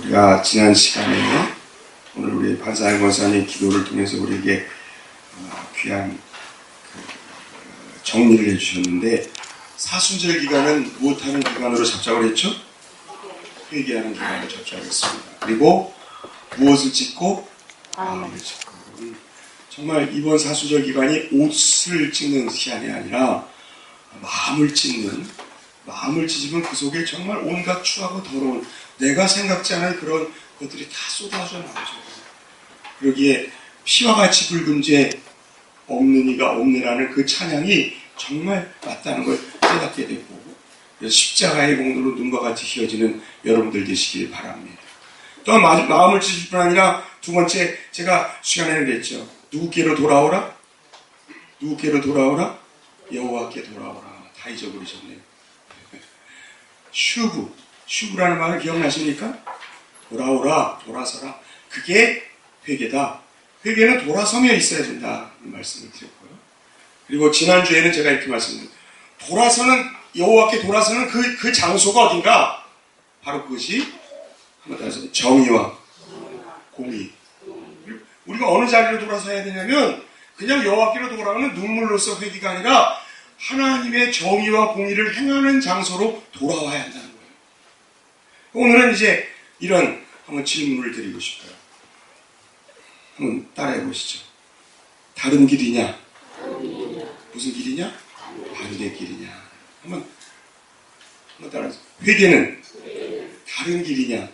우리가 지난 시간에 오늘 우리 반사의 권사님 기도를 통해서 우리에게 귀한 정리를 해주셨는데, 사순절 기간은 무엇하는 기간으로 잡자고 했죠? 회개하는 기간으로 잡자고 했습니다. 그리고 무엇을 찍고? 마음을 찍고. 정말 이번 사순절 기간이 옷을 찍는 시간이 아니라 마음을 찍는, 마음을 찢으면 그 속에 정말 온갖 추하고 더러운 내가 생각지 않은 그런 것들이 다 쏟아져 나오죠. 그러기에 피와 같이 붉은 죄 없는 이가 없네라는 그 찬양이 정말 맞다는 걸 깨닫게 되고, 그래서 십자가의 공로로 눈과 같이 휘어지는 여러분들 되시길 바랍니다. 또한 마음을 찢을 뿐 아니라 두 번째, 제가 시간에는 그랬죠. 누구께로 돌아오라? 누구께로 돌아오라? 여호와께 돌아오라. 다 잊어버리셨네요. 슈브라는 말을 기억나십니까? 돌아오라, 돌아서라. 그게 회개다. 회개는 돌아서며 있어야 된다. 말씀을 드렸고요. 그리고 지난주에는 제가 이렇게 말씀드렸어요. 돌아서는, 여호와께 돌아서는 그 장소가 어딘가? 바로 그것이 한번 따라서 정의와 공의. 우리가 어느 자리로 돌아서야 되냐면, 그냥 여호와께로 돌아가는 눈물로서 회개가 아니라 하나님의 정의와 공의를 행하는 장소로 돌아와야 한다는 거예요. 오늘은 이제 이런 한번 질문을 드리고 싶어요. 한번 따라해 보시죠. 다른 길이냐? 무슨 길이냐? 반대 길이냐? 한번 따라해서. 회개는 다른 길이냐?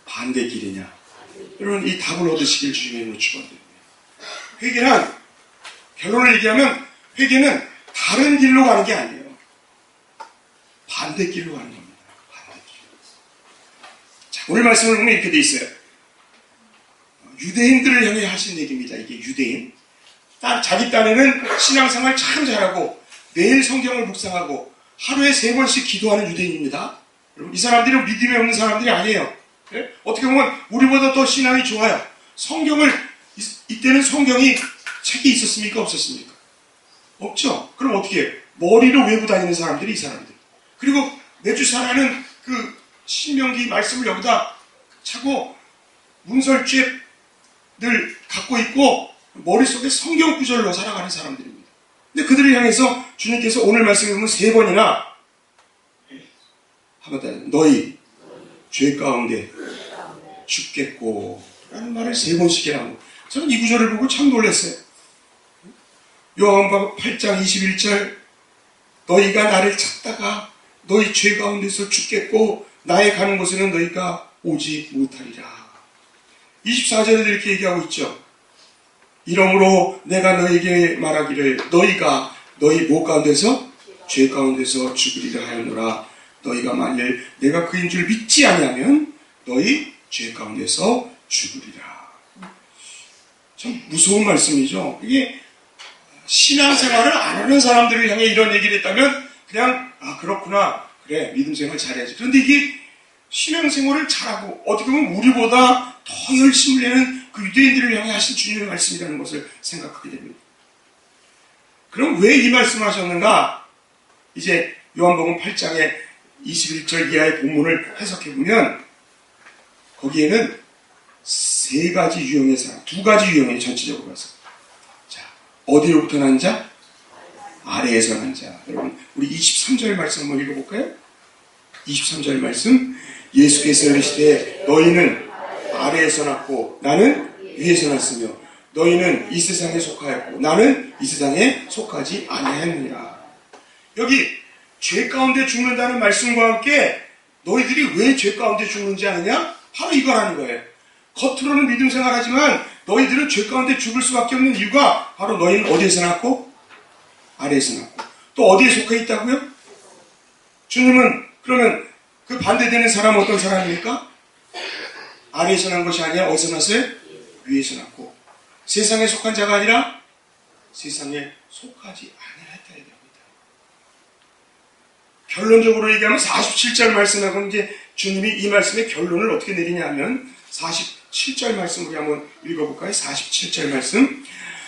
반대 길이냐? 여러분, 이 답을 얻으시길 주님의 이름으로 축원드립니다. 회개는, 결론을 얘기하면 회개는 다른 길로 가는 게 아니에요. 반대 길로 가는 겁니다. 반대길. 자, 오늘 말씀을 보면 이렇게 돼 있어요. 유대인들을 향해 하신 얘기입니다. 이게 유대인. 자기 딴에는 신앙생활 참 잘하고 매일 성경을 묵상하고 하루에 3번씩 기도하는 유대인입니다. 여러분, 이 사람들은 믿음이 없는 사람들이 아니에요. 네? 어떻게 보면 우리보다 더 신앙이 좋아요. 성경을, 이때는 성경이 책이 있었습니까? 없었습니까? 없죠. 그럼 어떻게 해요? 머리로 외우고 다니는 사람들이 이 사람들. 그리고 매주 살아는 그 신명기 말씀을 여기다 차고 문설주에 늘 갖고 있고 머릿속에 성경 구절로 살아가는 사람들입니다. 근데 그들을 향해서 주님께서 오늘 말씀에 보면 3번이나 한번 너희 죄 가운데 죽겠고 라는 말을 3번씩 해라고. 저는 이 구절을 보고 참 놀랐어요. 요한복음 8장 21절 너희가 나를 찾다가 너희 죄 가운데서 죽겠고 나의 가는 곳에는 너희가 오지 못하리라. 24절에도 이렇게 얘기하고 있죠. 이러므로 내가 너희에게 말하기를 너희가 너희 뭐 가운데서? 죄 가운데서 죽으리라 하였노라. 너희가 만일 내가 그인 줄 믿지 아니하면 너희 죄 가운데서 죽으리라. 참 무서운 말씀이죠. 이게 신앙생활을 안 하는 사람들을 향해 이런 얘기를 했다면 그냥 그렇구나, 그래, 믿음생활 잘해야지. 그런데 이게 신앙생활을 잘하고 어떻게 보면 우리보다 더 열심을 내는 그 유대인들을 향해 하신 주님의 말씀이라는 것을 생각하게 됩니다. 그럼 왜 이 말씀을 하셨는가? 이제 요한복음 8장의 21절 이하의 본문을 해석해보면 거기에는 3가지 유형의 사람, 2가지 유형의 전체적으로 봐서, 어디로부터 난 자? 아래에서 난 자. 여러분, 우리 23절 말씀 한번 읽어볼까요? 23절 말씀. 예수께서 이르시되 너희는 아래에서 났고 나는 위에서 났으며 너희는 이 세상에 속하였고 나는 이 세상에 속하지 아니하느니라. 여기 죄 가운데 죽는다는 말씀과 함께 너희들이 왜 죄 가운데 죽는지 아느냐? 바로 이거라는 거예요. 겉으로는 믿음 생활하지만 너희들은 죄 가운데 죽을 수밖에 없는 이유가 바로 너희는 어디에서 났고? 아래에서 났고. 또 어디에 속해 있다고요? 주님은 그러면 그 반대되는 사람은 어떤 사람입니까? 아래에서 난 것이 아니라 어디서 났어요? 위에서 났고. 세상에 속한 자가 아니라 세상에 속하지 아니하였다 됩니다. 결론적으로 얘기하면 47절 말씀하고 이제 주님이 이 말씀의 결론을 어떻게 내리냐 하면 47절 말씀 우리 한번 읽어볼까요? 47절 말씀.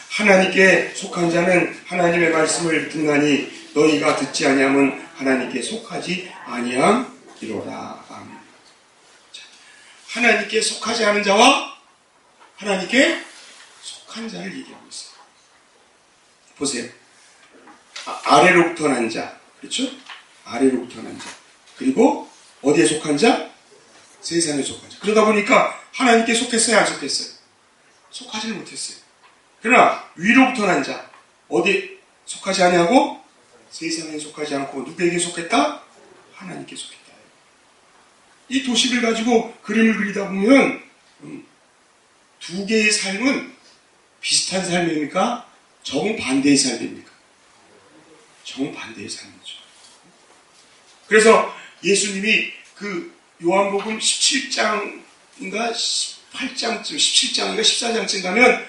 하나님께 속한 자는 하나님의 말씀을 듣나니 너희가 듣지 아니하면 하나님께 속하지 아니함이로다. 아멘. 자, 하나님께 속하지 않은 자와 하나님께 속한 자를 얘기하고 있어요. 보세요. 아래로부터 난 자, 그렇죠? 아래로부터 난 자. 그리고 어디에 속한 자? 세상에 속한 자. 그러다 보니까 하나님께 속했어요, 안 속했어요? 속하지는 못했어요. 그러나 위로부터 난 자, 어디에 속하지 아니하고 세상에 속하지 않고 누구에게 속했다? 하나님께 속했다. 이 도식을 가지고 그림을 그리다 보면 두 개의 삶은 비슷한 삶입니까? 정반대의 삶입니까? 정반대의 삶이죠. 그래서 예수님이 그 요한복음 17장인가 18장쯤, 17장인가 14장쯤 가면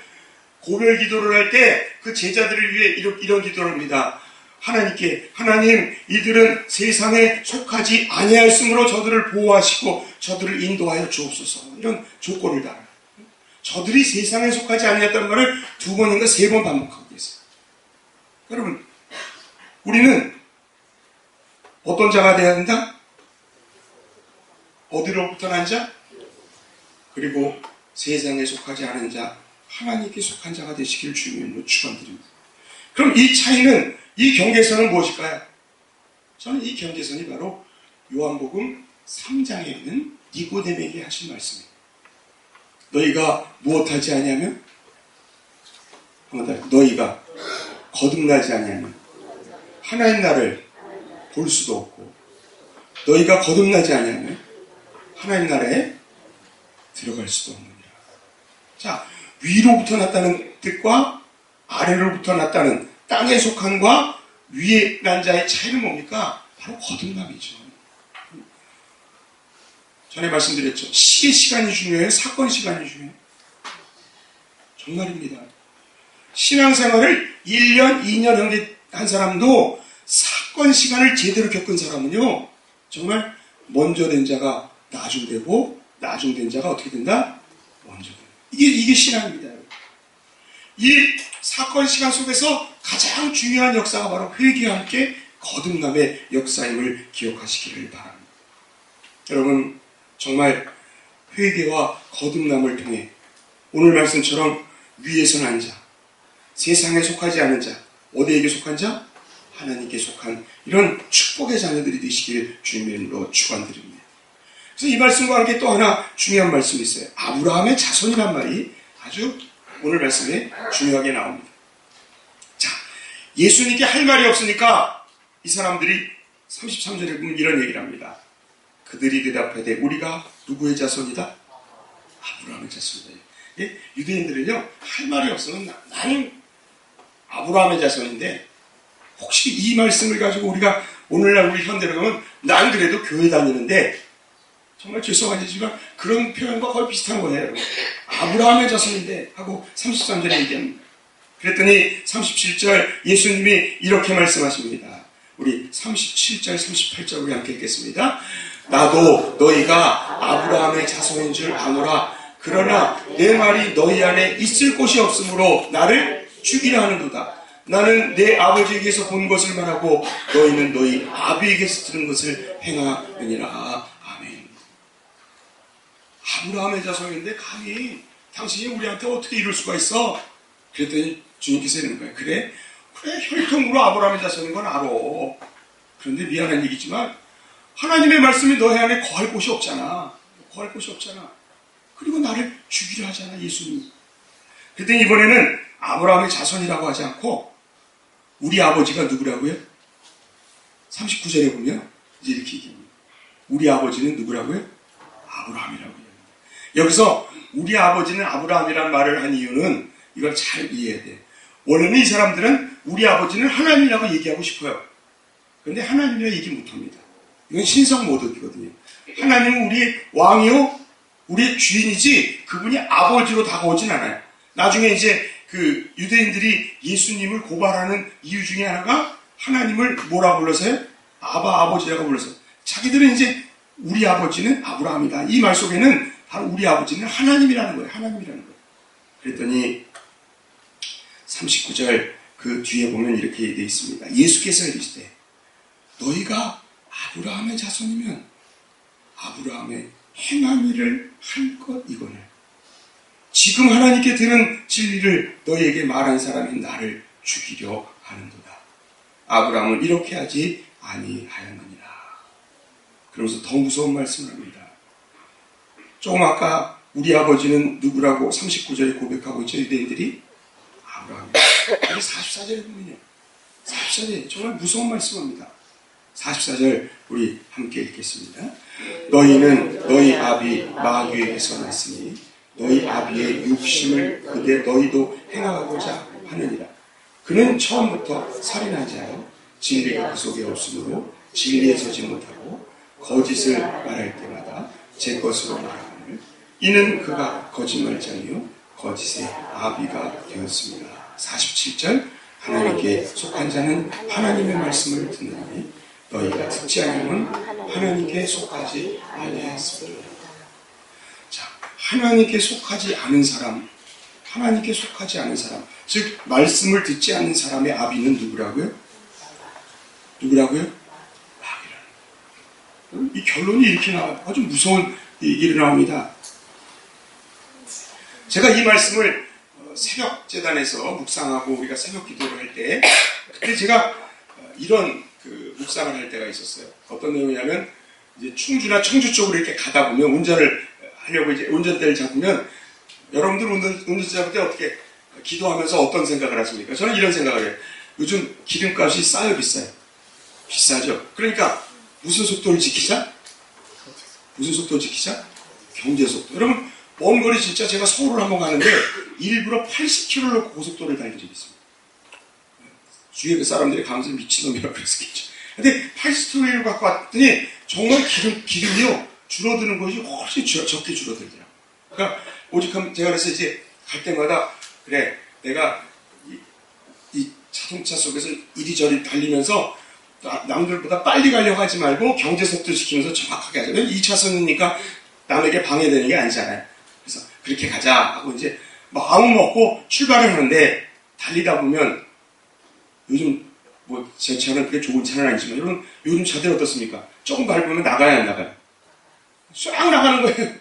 고별 기도를 할 때 그 제자들을 위해 이런 기도를 합니다. 하나님께, 하나님, 이들은 세상에 속하지 아니하였으므로 저들을 보호하시고 저들을 인도하여 주옵소서. 이런 조건을 달아요. 저들이 세상에 속하지 아니했다는 말을 2번인가 3번 반복하고 계세요. 여러분, 우리는 어떤 자가 되어야 된다? 어디로부터 난 자? 그리고 세상에 속하지 않은 자, 하나님께 속한 자가 되시길 주님으로 축원드립니다. 그럼 이 차이는, 이 경계선은 무엇일까요? 저는 이 경계선이 바로 요한복음 3장에 있는 니고데모에게 하신 말씀입니다. 너희가 무엇하지 아니하면? 너희가 거듭나지 아니하면 하나님 나라를 볼 수도 없고, 너희가 거듭나지 아니하면 하나님 나라에 들어갈 수도 없느니라. 자, 위로부터 났다는 뜻과 아래로부터 났다는 땅에 속함과 위에 난 자의 차이는 뭡니까? 바로 거듭남이죠. 전에 말씀드렸죠. 시의 시간이 중요해요? 사건 시간이 중요해요? 정말입니다. 신앙생활을 1년, 2년 한 사람도 사건 시간을 제대로 겪은 사람은요, 정말 먼저 된 자가 나중되고, 나중된 자가 어떻게 된다? 먼저 된다. 이게 신앙입니다. 이 사건 시간 속에서 가장 중요한 역사가 바로 회개와 함께 거듭남의 역사임을 기억하시기를 바랍니다. 여러분, 정말 회개와 거듭남을 통해 오늘 말씀처럼 위에서 난 자, 세상에 속하지 않은 자, 어디에게 속한 자? 하나님께 속한 이런 축복의 자녀들이 되시길 주님의 이름으로 축원드립니다. 그래서 이 말씀과 함께 또 하나 중요한 말씀이 있어요. 아브라함의 자손이란 말이 아주 오늘 말씀에 중요하게 나옵니다. 자, 예수님께 할 말이 없으니까 이 사람들이 33절에 보면 이런 얘기를 합니다. 그들이 대답하되 우리가 누구의 자손이다? 아브라함의 자손이다. 예? 유대인들은요, 할 말이 없으면 나는 아브라함의 자손인데, 혹시 이 말씀을 가지고 우리가 오늘날 우리 현대로 보면 난 그래도 교회 다니는데, 정말 죄송하지만 그런 표현과 거의 비슷한 거예요. 아브라함의 자손인데 하고 33절에 얘기합니다. 그랬더니 37절 예수님이 이렇게 말씀하십니다. 우리 37절, 38절 우리 함께 읽겠습니다. 나도 너희가 아브라함의 자손인 줄 아노라. 그러나 내 말이 너희 안에 있을 곳이 없으므로 나를 죽이려 하는도다. 나는 내 아버지에게서 본 것을 말하고 너희는 너희 아비에게서 들은 것을 행하느니라. 아멘. 아브라함의 자손인데 감히 당신이 우리한테 어떻게 이럴 수가 있어? 그랬더니 주님께서 이러는 거예요. 그래 혈통으로 아브라함의 자손인 건 알아. 그런데 미안한 얘기지만 하나님의 말씀이 너희 안에 거할 곳이 없잖아. 거할 곳이 없잖아. 그리고 나를 죽이려 하잖아, 예수님. 그랬더니 이번에는 아브라함의 자손이라고 하지 않고 우리 아버지가 누구라고요? 39절에 보면 이제 이렇게 얘기합니다. 우리 아버지는 누구라고요? 아브라함이라고 합니다. 여기서 우리 아버지는 아브라함이라는 말을 한 이유는 이걸 잘 이해해야 돼. 원래는 이 사람들은 우리 아버지는 하나님이라고 얘기하고 싶어요. 그런데 하나님이라고 얘기 못합니다. 이건 신성 모독이거든요. 하나님은 우리의 왕이요, 우리의 주인이지 그분이 아버지로 다가오진 않아요. 나중에 이제 그 유대인들이 예수님을 고발하는 이유 중에 하나가 하나님을 뭐라고 불러서요? 아버지라고 불러서 자기들은 이제 우리 아버지는 아브라함이다. 이 말 속에는 바로 우리 아버지는 하나님이라는 거예요. 하나님이라는 거예요. 그랬더니 39절 그 뒤에 보면 이렇게 되어 있습니다. 예수께서 이르시되 너희가 아브라함의 자손이면 아브라함의 행함이를 할 것 이거네. 지금 하나님께 들은 진리를 너희에게 말한 사람이 나를 죽이려 하는도다. 아브라함은 이렇게 하지 아니하였느니라. 그러면서 더 무서운 말씀을 합니다. 조금 아까 우리 아버지는 누구라고 39절에 고백하고 있죠. 유대인들이 아브라함. 44절에 보면요. 44절에 정말 무서운 말씀입니다. 44절 우리 함께 읽겠습니다. 너희는 너희 아비 마귀에게서 났으니 너희 아비의 육심을 그대 너희도 행하고자 하느니라. 그는 처음부터 살인하지 않아 진리가 그 속에 없으므로 진리에 서지 못하고 거짓을 말할 때마다 제 것으로 말하거늘 이는 그가 거짓말장이요 거짓의 아비가 되었습니다. 47절 하나님께 속한 자는 하나님의 말씀을 듣느니 너희가 듣지 않으면 하나님께 속하지 아니하였습니다. 자, 하나님께 속하지 않은 사람, 하나님께 속하지 않은 사람, 즉 말씀을 듣지 않는 사람의 아비는 누구라고요? 누구라고요? 마귀라는. 이 결론이 이렇게 나와요. 아주 무서운 일이 나옵니다. 제가 이 말씀을 새벽 재단에서 묵상하고 우리가 새벽 기도를 할 때, 그때 제가 이런 묵상을 할 때가 있었어요. 어떤 내용이냐면, 이제 충주나 청주 쪽으로 이렇게 가다 보면 운전을 하려고 이제 운전대를 잡으면 여러분들 운전대 잡을 때 어떻게 기도하면서 어떤 생각을 하십니까? 저는 이런 생각을 해요. 요즘 기름값이 싸요, 비싸요? 비싸죠. 그러니까 무슨 속도를 지키자? 무슨 속도를 지키자? 경제 속도. 여러분 먼 거리 진짜 제가 서울을 한번 가는데 일부러 80km로 고속도로를 달린 적이 있습니다. 주위에 그 사람들이 가면서 미친놈이라고 그랬겠죠. 근데 80km를 갖고 왔더니 정말 기름이요 줄어드는 것이 훨씬 적게 줄어들더라고요. 그러니까 오직하면 제가 그래서 이제 갈 때마다 그래 내가 이 자동차 속에서 이리저리 달리면서 남들보다 빨리 가려고 하지 말고 경제 속도 지키면서 정확하게 하자. 2차선이니까 남에게 방해되는 게 아니잖아요. 그래서 그렇게 가자 하고 이제 마음 먹고 출발을 하는데 달리다 보면 요즘 뭐 제 차는 그게 좋은 차는 아니지만 여러분 요즘 차들 어떻습니까? 조금 밟으면 나가야 안 나가요? 쫙 나가는 거예요.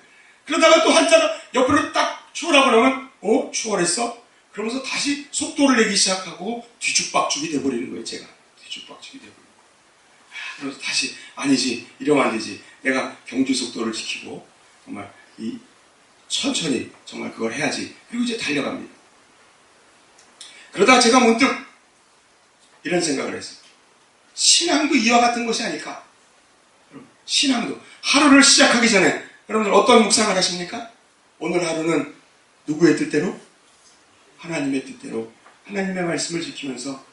그러다가 또 한자가 옆으로 딱 추월하고 나면 추월했어? 그러면서 다시 속도를 내기 시작하고 뒤죽박죽이 돼버리는 거예요. 제가 뒤죽박죽이 돼버리는 거예요. 그래서 다시 아니지 이러면 안 되지. 내가 경주 속도를 지키고 정말 천천히 정말 그걸 해야지. 그리고 이제 달려갑니다. 그러다가 제가 문득 이런 생각을 했어요. 신앙도 이와 같은 것이 아닐까? 신앙도 하루를 시작하기 전에 여러분들 어떤 묵상을 하십니까? 오늘 하루는 누구의 뜻대로? 하나님의 뜻대로 하나님의 말씀을 지키면서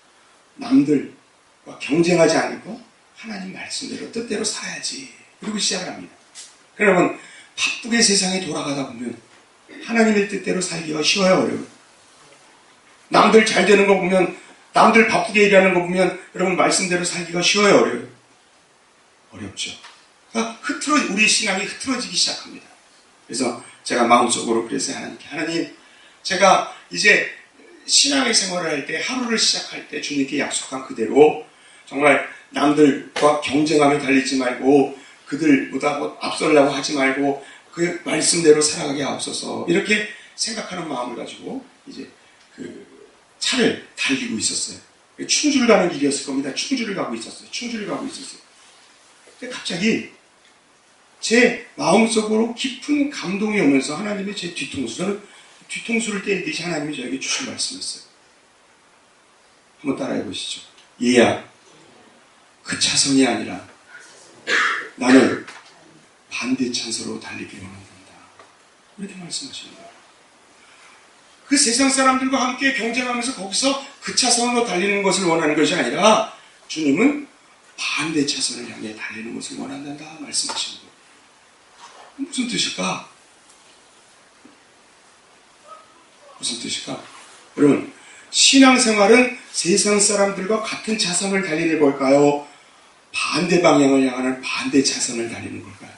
남들과 경쟁하지 않고 하나님 말씀대로 뜻대로 살아야지. 그리고 시작을 합니다. 여러분 바쁘게 세상에 돌아가다 보면 하나님의 뜻대로 살기가 쉬워요, 어려워요? 남들 잘 되는 거 보면 남들 바쁘게 일하는 거 보면 여러분 말씀대로 살기가 쉬워요, 어려워요? 어렵죠. 그러니까 우리 신앙이 흐트러지기 시작합니다. 그래서 제가 마음속으로 그랬어요. 하나님, 제가 이제 신앙의 생활을 할 때 하루를 시작할 때 주님께 약속한 그대로 정말 남들과 경쟁하며 달리지 말고 그들보다 앞서려고 하지 말고 그 말씀대로 살아가게 하옵소서. 이렇게 생각하는 마음을 가지고 이제 차를 달리고 있었어요. 충주를 가는 길이었을 겁니다. 충주를 가고 있었어요. 근데 갑자기 제 마음속으로 깊은 감동이 오면서 하나님의 제 뒤통수, 저는 뒤통수를 때리듯이 하나님이 저에게 주신 말씀이었어요. 한번 따라해 보시죠. 얘야, 그 차선이 아니라 나는 반대 차선으로 달리기를 원한다. 이렇게 말씀하시는 거예요. 그 세상 사람들과 함께 경쟁하면서 거기서 그 차선으로 달리는 것을 원하는 것이 아니라 주님은 반대 차선을 향해 달리는 것을 원한다 말씀하시는 거예요. 무슨 뜻일까? 무슨 뜻일까? 여러분, 신앙생활은 세상 사람들과 같은 차선을 달리는 걸까요? 반대 방향을 향하는 반대 차선을 달리는 걸까요?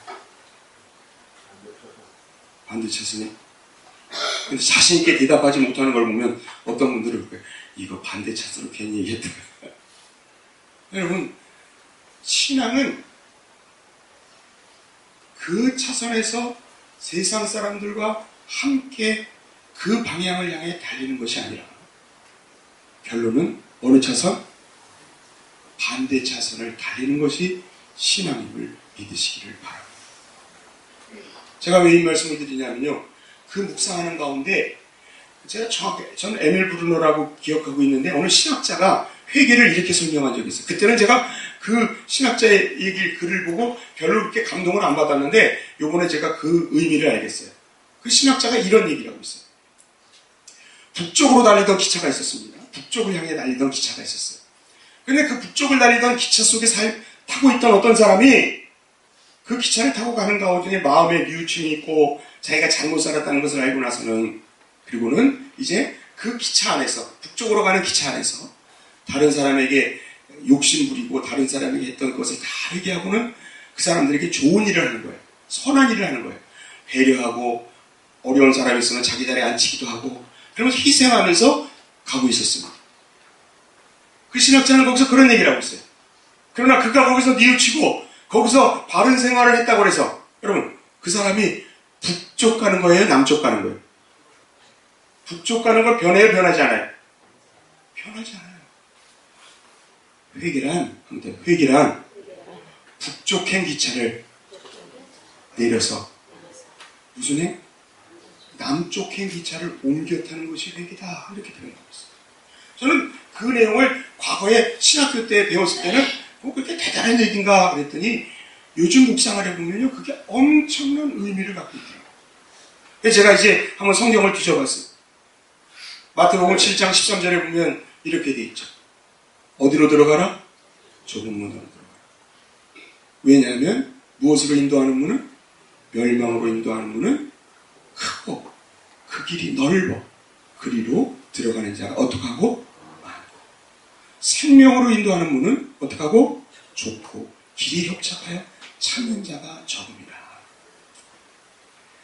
반대 차선이? 근데 자신있게 대답하지 못하는 걸 보면 어떤 분들은 이거 반대 차선으로 괜히 얘기했다. 여러분, 신앙은 그 차선에서 세상 사람들과 함께 그 방향을 향해 달리는 것이 아니라 결론은 어느 차선? 반대 차선을 달리는 것이 신앙임을 믿으시기를 바랍니다. 제가 왜 이 말씀을 드리냐면요. 그 묵상하는 가운데 제가 정확하게 저는 에밀 브루너라고 기억하고 있는데 어느 신학자가 회개를 이렇게 설명한 적이 있어요. 그때는 제가 그 신학자의 얘기를 글을 보고 별로 그렇게 감동을 안 받았는데 요번에 제가 그 의미를 알겠어요. 그 신학자가 이런 얘기를 하고 있어요. 북쪽으로 달리던 기차가 있었습니다. 북쪽을 향해 달리던 기차가 있었어요. 근데 그 북쪽을 달리던 기차 속에 타고 있던 어떤 사람이 그 기차를 타고 가는 가운데 마음에 뉘우침이 있고 자기가 잘못 살았다는 것을 알고 나서는 그리고는 이제 그 기차 안에서 북쪽으로 가는 기차 안에서 다른 사람에게 욕심 부리고 다른 사람에게 했던 것을 다 회개하고는 그 사람들에게 좋은 일을 하는 거예요. 선한 일을 하는 거예요. 배려하고 어려운 사람이 있으면 자기 자리에 앉히기도 하고 그러면서 희생하면서 가고 있었습니다. 그 신학자는 거기서 그런 얘기를 하고 있어요. 그러나 그가 거기서 뉘우치고 거기서 바른 생활을 했다고 해서 여러분 그 사람이 북쪽 가는 거예요? 남쪽 가는 거예요? 북쪽 가는 걸 변해요? 변하지 않아요? 변하지 않아요. 회개란 북쪽행 기차를 내려서 무슨 행? 남쪽행 기차를 옮겨 타는 것이 회개다. 이렇게 표현하고 있어요. 저는 그 내용을 과거에 신학교 때 배웠을 때는 그렇게 대단한 얘기인가 그랬더니 요즘 묵상을 해보면요. 그게 엄청난 의미를 갖고 있더라고요. 그래서 제가 이제 한번 성경을 뒤져봤어요. 마태복음 7장 13절에 보면 이렇게 돼 있죠. 어디로 들어가라? 좁은 문으로 들어가라. 왜냐하면 무엇으로 인도하는 문은? 멸망으로 인도하는 문은 크고 그 길이 넓어 그리로 들어가는 자가 어떻게 하고? 많고 생명으로 인도하는 문은 어떻게 하고? 좁고 길이 협착하여 찾는 자가 적음이라.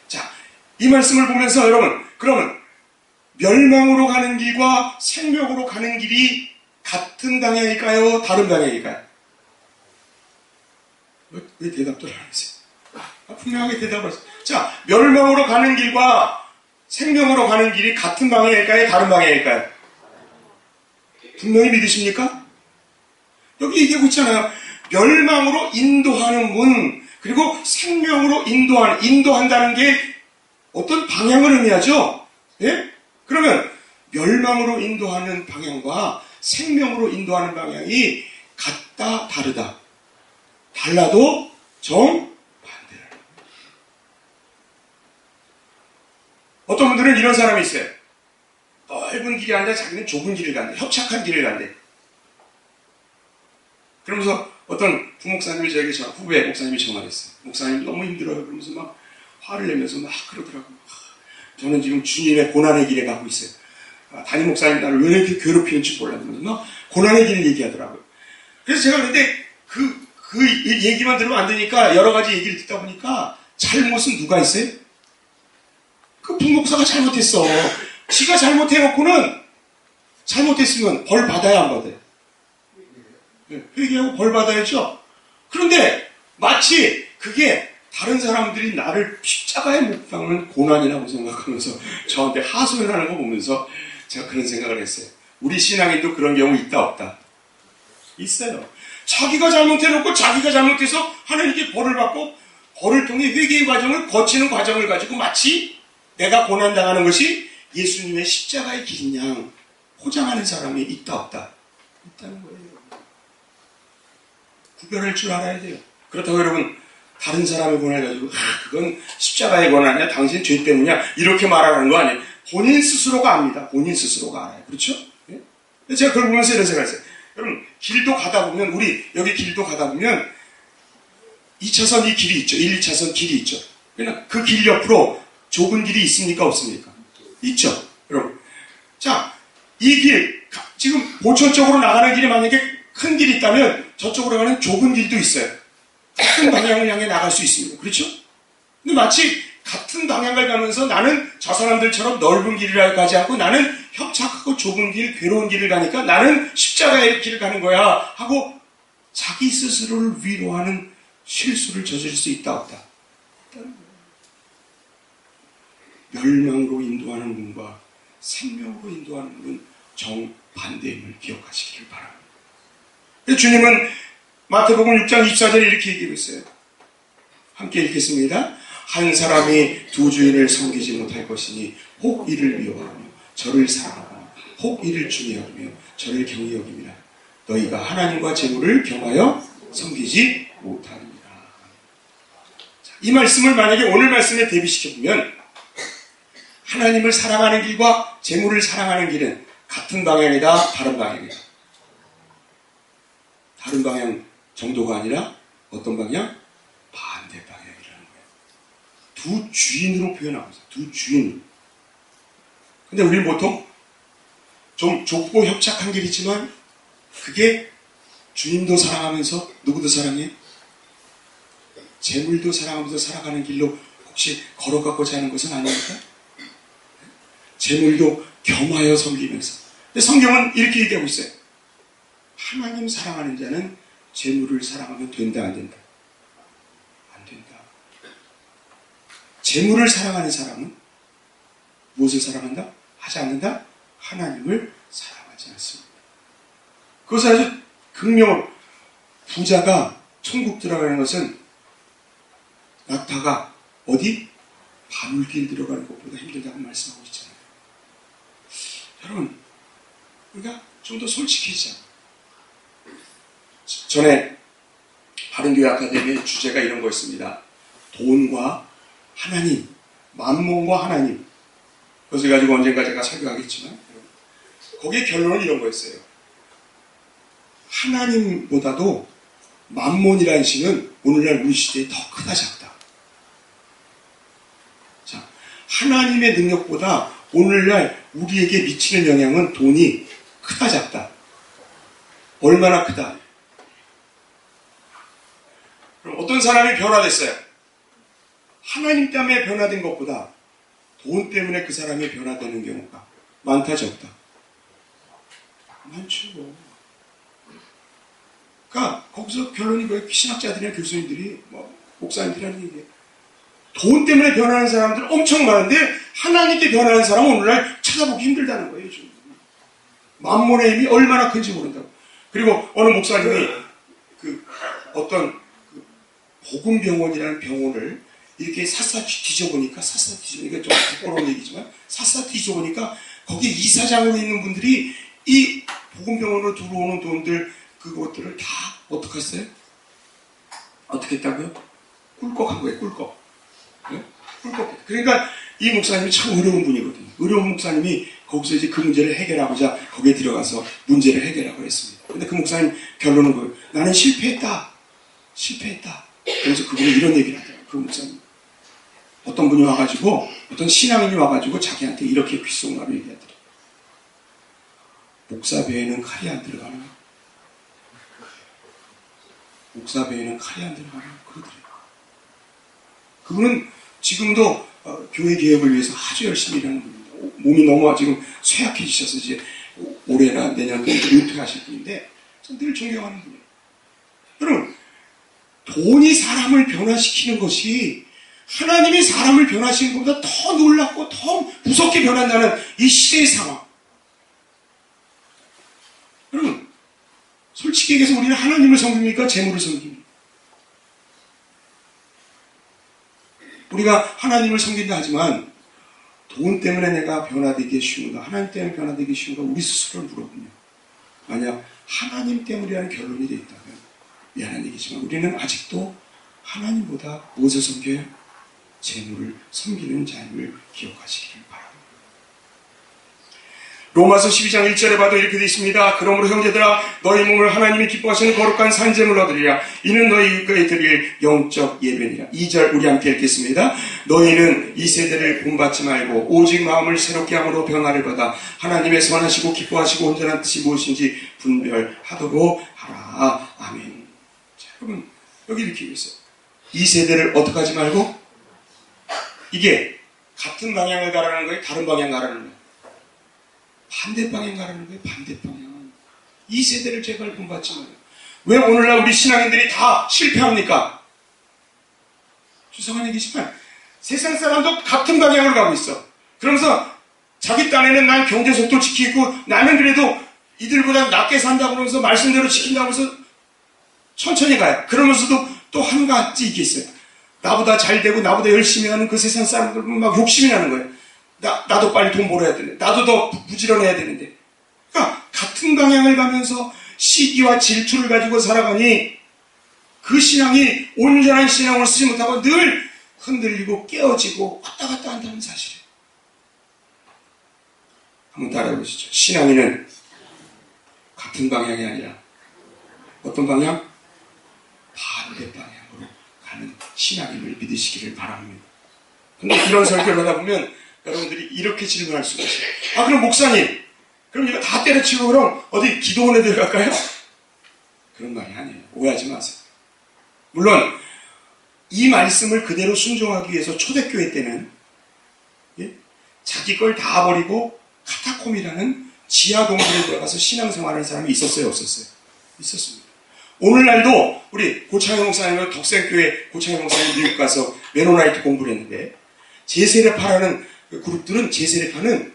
자, 이 말씀을 보면서 여러분 그러면 멸망으로 가는 길과 생명으로 가는 길이 같은 방향일까요? 다른 방향일까요? 왜 대답도 안 하세요? 분명하게 대답을 하세요. 자, 멸망으로 가는 길과 생명으로 가는 길이 같은 방향일까요? 다른 방향일까요? 분명히 믿으십니까? 여기 얘기하고 있잖아요. 멸망으로 인도하는 문, 그리고 생명으로 인도한다는 게 어떤 방향을 의미하죠? 예? 그러면 멸망으로 인도하는 방향과 생명으로 인도하는 방향이 같다, 다르다. 달라도 정반대라는 거예요. 어떤 분들은 이런 사람이 있어요. 넓은 길이 아니라 자기는 좁은 길을 간대. 협착한 길을 간대. 그러면서 어떤 부목사님이 저에게 후배 목사님이 전화했어요. 목사님 너무 힘들어요. 그러면서 막 화를 내면서 막 그러더라고요. 저는 지금 주님의 고난의 길에 가고 있어요. 담임 목사님 나를 왜 이렇게 괴롭히는지 몰라요. 막 고난의 길을 얘기하더라고요. 그래서 제가 근데 그 얘기만 들으면 안 되니까 여러 가지 얘기를 듣다 보니까 잘못은 누가 있어요? 그 부목사가 잘못했어. 지가 잘못해놓고는 잘못했으면 벌 받아야 안 받아요? 회개하고 벌 받아야죠. 그런데 마치 그게 다른 사람들이 나를 십자가에 못 박는 고난이라고 생각하면서 저한테 하소연을 하는 거 보면서 제가 그런 생각을 했어요. 우리 신앙인도 그런 경우 있다 없다? 있어요. 자기가 잘못해놓고 자기가 잘못해서 하나님께 벌을 받고 벌을 통해 회개의 과정을 거치는 과정을 가지고 마치 내가 고난당하는 것이 예수님의 십자가의 길인 양 포장하는 사람이 있다 없다? 있다는 거예요. 구별할 줄 알아야 돼요. 그렇다고 여러분 다른 사람의 고난을 가지고 그건 십자가의 고난이야 당신 죄 때문이야 이렇게 말하는 거 아니에요. 본인 스스로가 압니다. 본인 스스로가 알아요. 그렇죠? 예? 제가 그걸 보면서 이런 생각을 했어요. 여러분 길도 가다 보면 우리 여기 길도 가다 보면 2차선 이 길이 있죠. 1, 2차선 길이 있죠. 그러나 그 길 옆으로 좁은 길이 있습니까? 없습니까? 있죠. 여러분 자, 이 길 지금 보천 쪽으로 나가는 길이 만약에 큰 길이 있다면 저쪽으로 가는 좁은 길도 있어요. 같은 방향을 향해 나갈 수 있습니다. 그렇죠? 근데 마치 같은 방향을 가면서 나는 저 사람들처럼 넓은 길을 가지 않고 나는 협착하고 좁은 길, 괴로운 길을 가니까 나는 십자가의 길을 가는 거야 하고 자기 스스로를 위로하는 실수를 저지를 수 있다 없다? 없다는 거예요. 멸망으로 인도하는 분과 생명으로 인도하는 분은 정반대임을 기억하시기를 바랍니다. 주님은 마태복음 6장 24절에 이렇게 얘기하고 있어요. 함께 읽겠습니다. 한 사람이 두 주인을 섬기지 못할 것이니 혹 이를 미워하며 저를 사랑하고 혹 이를 중요하며 저를 경히 여깁니다. 너희가 하나님과 재물을 겸하여 섬기지 못합니다. 이 말씀을 만약에 오늘 말씀에 대비시켜보면 하나님을 사랑하는 길과 재물을 사랑하는 길은 같은 방향이다, 다른 방향이다. 다른 방향 정도가 아니라 어떤 방향? 반대 방향이라는 거예요. 두 주인으로 표현하고 있어요. 두 주인. 근데 우리는 보통 좀 좁고 협착한 길이지만 그게 주님도 사랑하면서 누구도 사랑해? 재물도 사랑하면서 살아가는 길로 혹시 걸어가고자 하는 것은 아닙니까? 재물도 겸하여 섬기면서. 근데 성경은 이렇게 얘기하고 있어요. 하나님 사랑하는 자는 재물을 사랑하면 된다, 안 된다? 안 된다. 재물을 사랑하는 사람은 무엇을 사랑한다? 하지 않는다? 하나님을 사랑하지 않습니다. 그것은 아주 극명으로 부자가 천국 들어가는 것은 낙타가 어디? 바물길 들어가는 것보다 힘들다고 말씀하고 있잖아요. 여러분, 우리가 좀 더 솔직해지자. 전에 바른교회 아카데미의 주제가 이런 거였습니다. 돈과 하나님, 만몬과 하나님. 그것을 가지고 언젠가 제가 설교하겠지만 거기에 결론은 이런 거였어요. 하나님보다도 만몬이라는 신은 오늘날 우리 시대에 더 크다 작다. 자, 하나님의 능력보다 오늘날 우리에게 미치는 영향은 돈이 크다 작다. 얼마나 크다. 그럼 어떤 사람이 변화됐어요? 하나님 때문에 변화된 것보다 돈 때문에 그 사람이 변화되는 경우가 많다 적다? 많죠. 그러니까 거기서 결론이 뭐예요? 신학자들이나 교수님들이 목사님들이라는 얘기예요. 돈 때문에 변하는 사람들 엄청 많은데 하나님께 변하는 사람은 오늘날 찾아보기 힘들다는 거예요. 지금. 만몬의 힘이 얼마나 큰지 모른다고. 그리고 어느 목사님이 어떤 복음병원이라는 병원을 이렇게 샅샅이 뒤져보니까 좀 부끄러운 얘기지만 샅샅이 뒤져보니까 거기에 이사장으로 있는 분들이 이 복음병원으로 들어오는 돈들 그것들을 다 어떻게 했어요? 어떻게 했다고요? 꿀꺽한 거예요. 꿀꺽. 네? 꿀꺽. 그러니까 이 목사님이 참 어려운 분이거든요. 어려운 목사님이 거기서 이제 그 문제를 해결하고자 거기에 들어가서 문제를 해결하고 했습니다. 근데 그 목사님 결론은 뭐예요? 나는 실패했다. 그래서 그분이 이런 얘기를 하더라고요. 그 목사님. 어떤 분이 와가지고 어떤 신앙인이 와가지고 자기한테 이렇게 귓속말로 얘기하더라고요. 목사 배에는 칼이 안 들어가나? 목사 배에는 칼이 안 들어가나? 그러더래요. 그분은 지금도 교회 개혁을 위해서 아주 열심히 일하는 분입니다. 몸이 너무 지금 쇠약해지셔서 이제 올해나 내년에 은퇴하실 분인데 늘 존경하는 분이에요. 여러분, 돈이 사람을 변화시키는 것이 하나님이 사람을 변화시키는 것보다 더 놀랍고 더 무섭게 변한다는 이 시대의 상황. 여러분, 솔직히 얘기해서 우리는 하나님을 섬깁니까? 재물을 섬깁니까? 우리가 하나님을 섬긴다 하지만 돈 때문에 내가 변화되기 쉬운가? 하나님 때문에 변화되기 쉬운가? 우리 스스로를 물어보면 만약 하나님 때문이라는 결론이 되어 있다면 미안한 얘기지만 우리는 아직도 하나님보다 무엇을 섬겨요? 재물을 섬기는 자임을 기억하시기를 바랍니다. 로마서 12장 1절에 봐도 이렇게 되어 있습니다. 그러므로 형제들아 너희 몸을 하나님이 기뻐하시는 거룩한 산제물로 얻으리라. 이는 너희가 드릴 영적 예배니라. 2절 우리 함께 읽겠습니다. 너희는 이 세대를 본받지 말고 오직 마음을 새롭게 함으로 변화를 받아 하나님의 선하시고 기뻐하시고 온전한 뜻이 무엇인지 분별하도록 하라. 아멘. 자, 여러분 여기 이렇게 있어요. 이 세대를 어떻게 하지 말고 이게 같은 방향을 가라는 거예요? 다른 방향 가라는 거예요? 반대 방향 가라는 거예요. 반대 방향. 이 세대를 제발 본받지 마요. 왜 오늘날 우리 신앙인들이 다 실패합니까? 수상한 얘기지만 세상 사람도 같은 방향으로 가고 있어. 그러면서 자기 딴에는 난 경제 속도 지키고 나는 그래도 이들보다 낮게 산다고 그러면서 말씀대로 지킨다고 해서 천천히 가요. 그러면서도 또 한 가지 이게 있어요. 나보다 잘 되고 나보다 열심히 하는 그 세상 사람들은 막 욕심이 나는 거예요. 나도 빨리 돈 벌어야 되는데, 나도 더 부지런해야 되는데. 그러니까 같은 방향을 가면서 시기와 질투를 가지고 살아가니 그 신앙이 온전한 신앙으로 쓰지 못하고 늘 흔들리고 깨어지고 왔다 갔다 한다는 사실이에요. 한번 따라해 보시죠. 신앙인은 같은 방향이 아니라 어떤 방향? 반대 방향으로 가는 신앙임을 믿으시기를 바랍니다. 근데 이런 설교를 하다 보면 여러분들이 이렇게 질문할 수가 있어요. 아, 그럼 목사님, 그럼 이거 다 때려치고 그럼 어디 기도원에 들어갈까요? 그런 말이 아니에요. 오해하지 마세요. 물론 이 말씀을 그대로 순종하기 위해서 초대교회 때는 자기 걸 다 버리고 카타콤이라는 지하 동굴에 들어가서 신앙생활하는 사람이 있었어요, 없었어요? 있었습니다. 오늘날도 우리 고창현 목사님은 덕생교회 고창현 목사님 미국 가서 메노나이트 공부를 했는데 제세례파라는 그룹들은 제세례파는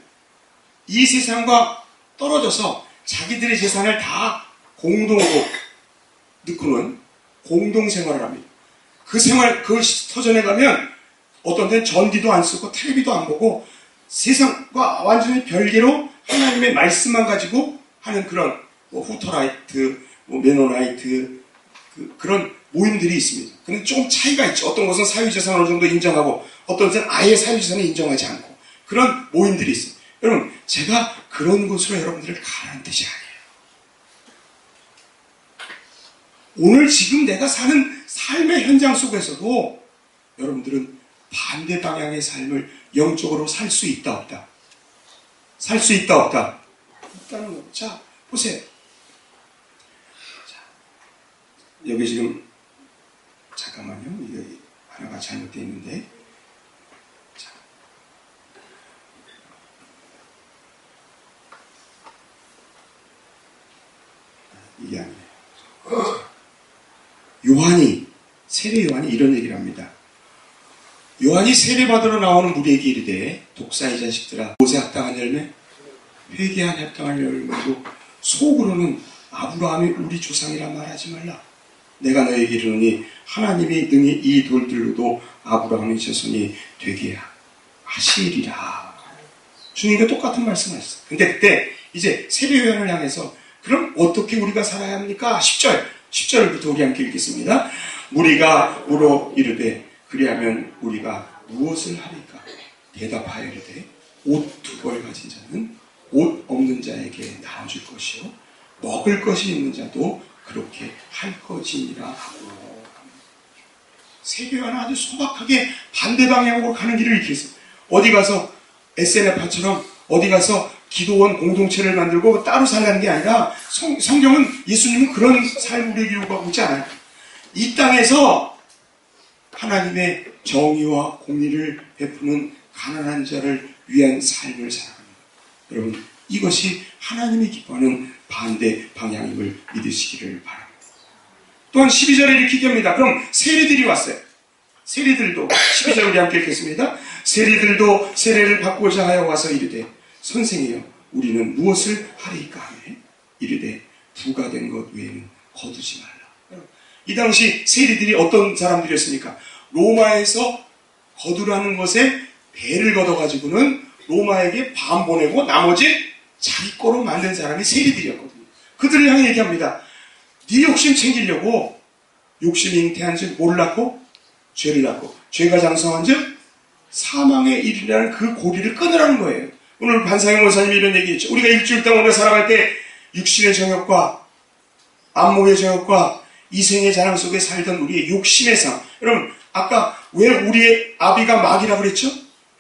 이 세상과 떨어져서 자기들의 재산을 다 공동으로 넣고는 공동생활을 합니다. 그 생활, 그 터전에 가면 어떤 데는 전기도 안 쓰고 텔레비도 안 보고 세상과 완전히 별개로 하나님의 말씀만 가지고 하는 그런 후터라이트, 메노나이트 그런 모임들이 있습니다. 근데 조금 차이가 있죠. 어떤 곳은 사유재산을 어느 정도 인정하고 어떤 곳은 아예 사유재산을 인정하지 않고 그런 모임들이 있어요. 여러분, 제가 그런 곳으로 여러분들을 가라는 뜻이 아니에요. 오늘 지금 내가 사는 삶의 현장 속에서도 여러분들은 반대 방향의 삶을 영적으로 살 수 있다 없다? 살 수 있다 없다? 없다는 거예요. 자, 보세요. 자, 여기 지금 잠깐만요. 이거 하나가 잘못되어 있는데 자. 이게 아니에요. 요한이, 세례 요한이 이런 얘기를 합니다. 요한이 세례받으러 나오는 무리에게 이르되 독사의 자식들아 못에 합당한 열매 회개한 합당한 열매로 속으로는 아브라함이 우리 조상이라 말하지 말라. 내가 너에게 이르노니 하나님이 능히 이 돌들로도 아브라함의 자손이 되게 하시리라. 주님과 똑같은 말씀하셨어요. 근데 그때 이제 세례 요한을 향해서 그럼 어떻게 우리가 살아야 합니까? 10절부터 우리 함께 읽겠습니다. 무리가 물어 이르되 그리하면 우리가 무엇을 하리까? 대답하여 이르되 옷 2벌 가진 자는 옷 없는 자에게 나눠줄 것이요 먹을 것이 있는 자도 그렇게 할 것이니라 하고. 세계와는 아주 소박하게 반대 방향으로 가는 길을 이렇게 했어요. 어디 가서 SNF처럼 어디 가서 기도원 공동체를 만들고 따로 살라는 게 아니라 성경은 예수님은 그런 삶을 우리에게 요구하고 있지 않아요. 이 땅에서 하나님의 정의와 공의를 베푸는 가난한 자를 위한 삶을 살아갑니다. 여러분, 이것이 하나님이 기뻐하는 반대 방향임을 믿으시기를 바랍니다. 또한 12절에 이렇게 얘기합니다. 그럼 세리들이 왔어요. 세리들도 12절 우리 함께 읽겠습니다. 세리들도 세례를 받고자 하여 와서 이르되 선생이여 우리는 무엇을 하리까 하매 이르되 부가 된 것 외에는 거두지 말라. 이 당시 세리들이 어떤 사람들이었습니까? 로마에서 거두라는 것에 배를 걷어가지고는 로마에게 반 보내고 나머지 자기 거로 만든 사람이 세리들이었거든요. 그들을 향해 얘기합니다. 네 욕심 챙기려고 욕심이 잉태한 즉 몰랐고 죄를 낳고 죄가 장성한 즉 사망에 이르라는 그 고리를 끊으라는 거예요. 오늘 반상현 목사님이 이런 얘기했죠. 우리가 일주일 동안 우리가 살아갈 때 육신의 정욕과 안목의 정욕과 이생의 자랑 속에 살던 우리의 욕심의 삶. 여러분, 아까 왜 우리의 아비가 마귀라고 그랬죠?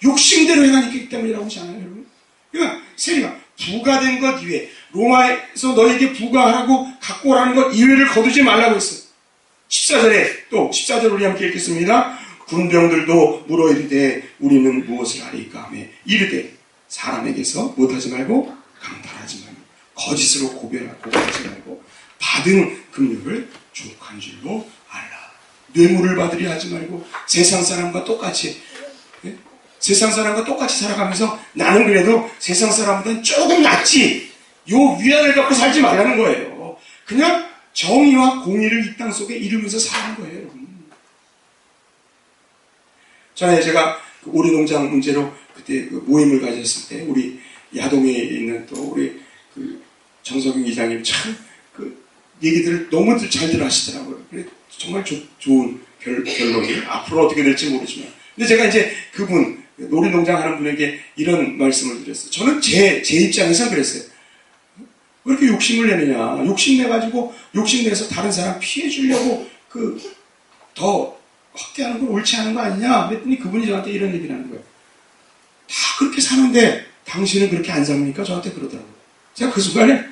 욕심대로 행하기 때문이라고 하지 않아요, 여러분? 그러니까 세리가 부가 된 것 이외에 로마에서 너에게 부가하라고 갖고 오라는 것 이외를 거두지 말라고 했어요. 14절에 또 14절 우리 함께 읽겠습니다. 군병들도 물어 이르되 우리는 무엇을 하리까 하며 이르되 사람에게서 못하지 말고 강탈하지 말고 거짓으로 고발하지 말고 받은 금융을 족한 줄로 알라. 뇌물을 받으려 하지 말고 세상 사람과 똑같이, 예? 세상 사람과 똑같이 살아가면서 나는 그래도 세상 사람보다는 조금 낫지, 요 위안을 갖고 살지 말라는 거예요. 그냥 정의와 공의를 이 땅 속에 이루면서 사는 거예요, 여러분. 전에 제가 그 오리농장 문제로 그때 그 모임을 가졌을 때 우리 야동에 있는 또 우리 그 정석윤 이장님 참 그 얘기들을 너무 잘 들어 하시더라고요. 정말 좋은 결론이 앞으로 어떻게 될지 모르지만. 근데 제가 이제 그분, 놀이농장 하는 분에게 이런 말씀을 드렸어요. 저는 제 입장에서 그랬어요. 왜 이렇게 욕심을 내느냐. 욕심내가지고, 욕심내서 다른 사람 피해주려고 더 확대하는 건 옳지 않은 거 아니냐. 그랬더니 그분이 저한테 이런 얘기를 하는 거예요. 다 그렇게 사는데 당신은 그렇게 안 삽니까? 저한테 그러더라고요. 제가 그 순간에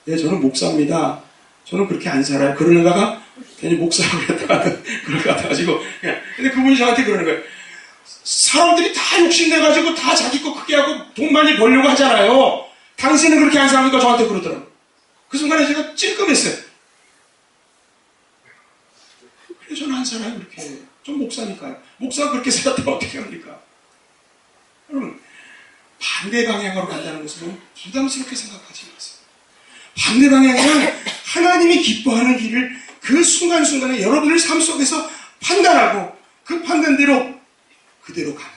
네, 저는 목사입니다. 저는 그렇게 안 살아요. 그러려다가 괜히 목사라고 그랬다가 그럴 것 같아가지고 근데 그분이 저한테 그러는 거예요. 사람들이 다 욕심내가지고 다 자기 거 크게 하고 돈 많이 벌려고 하잖아요. 당신은 그렇게 안 사니까 저한테 그러더라고요. 그 순간에 제가 찔끔했어요. 그래 저는 안 살아요. 그렇게. 전 목사니까요. 목사가 그렇게 살았다면 어떻게 합니까? 여러분, 반대 방향으로 간다는 것은 부담스럽게 생각하지 마세요. 반대 방향은 하나님이 기뻐하는 길을 그 순간순간에 여러분의 삶 속에서 판단하고 그 판단대로 그대로 가는.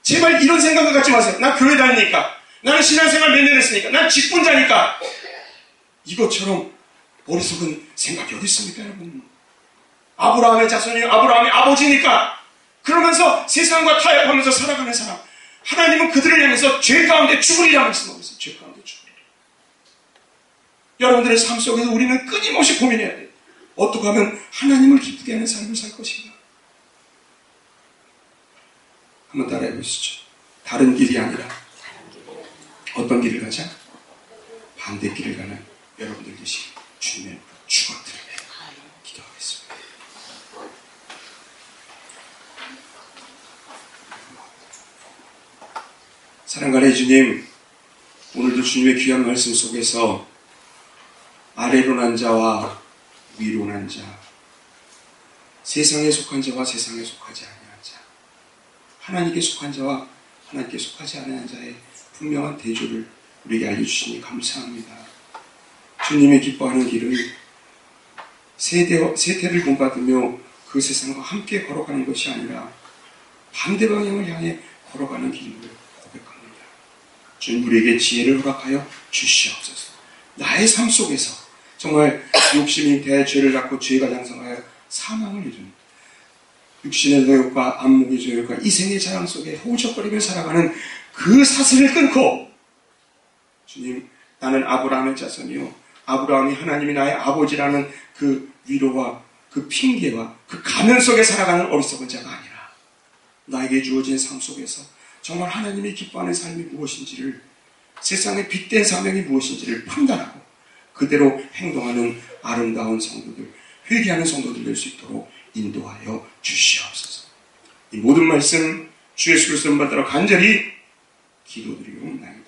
제발 이런 생각을 갖지 마세요. 나 교회 다니니까. 나는 신앙생활 몇 년 했으니까. 난 직분자니까. 이것처럼 어리석은 생각이 어디 있습니까, 여러분? 아브라함의 자손이 아브라함의 아버지니까. 그러면서 세상과 타협하면서 살아가는 사람. 하나님은 그들을 향해서 죄 가운데 죽으리라 말씀하고 있어요. 죄 가운데 죽으리라. 여러분들의 삶 속에서 우리는 끊임없이 고민해야 돼요. 어떻게 하면 하나님을 기쁘게 하는 삶을 살 것인가? 한번 따라해 보시죠. 다른 길이 아니라 어떤 길을 가자? 반대 길을 가는 여러분들 되시 주님의 축원들을 기도하겠습니다. 사랑하는 주님, 오늘도 주님의 귀한 말씀 속에서 아래로 난 자와 위로 난 자, 세상에 속한 자와 세상에 속하지 아니한 자, 하나님께 속한 자와 하나님께 속하지 않은 자의 분명한 대조를 우리에게 알려주시니 감사합니다. 주님의 기뻐하는 길은 세태를 본받으며 그 세상과 함께 걸어가는 것이 아니라 반대 방향을 향해 걸어가는 길을 고백합니다. 주님 우리에게 지혜를 허락하여 주시옵소서. 나의 삶 속에서 정말 욕심이 대죄를 갖고 죄가 장성하여 사망을 이루는 육신의 노역과 안목의 죄역과 이생의 자랑 속에 허우적거리며 살아가는 그 사슬을 끊고 주님 나는 아브라함의 자손이요 아브라함이 하나님이 나의 아버지라는 그 위로와 그 핑계와 그 가면 속에 살아가는 어리석은 자가 아니라 나에게 주어진 삶 속에서 정말 하나님이 기뻐하는 삶이 무엇인지를 세상의 빛된 사명이 무엇인지를 판단하고 그대로 행동하는 아름다운 성도들, 회개하는 성도들 될 수 있도록 인도하여 주시옵소서. 이 모든 말씀 주 예수 그리스도를 받들어 간절히 기도드리옵나이다.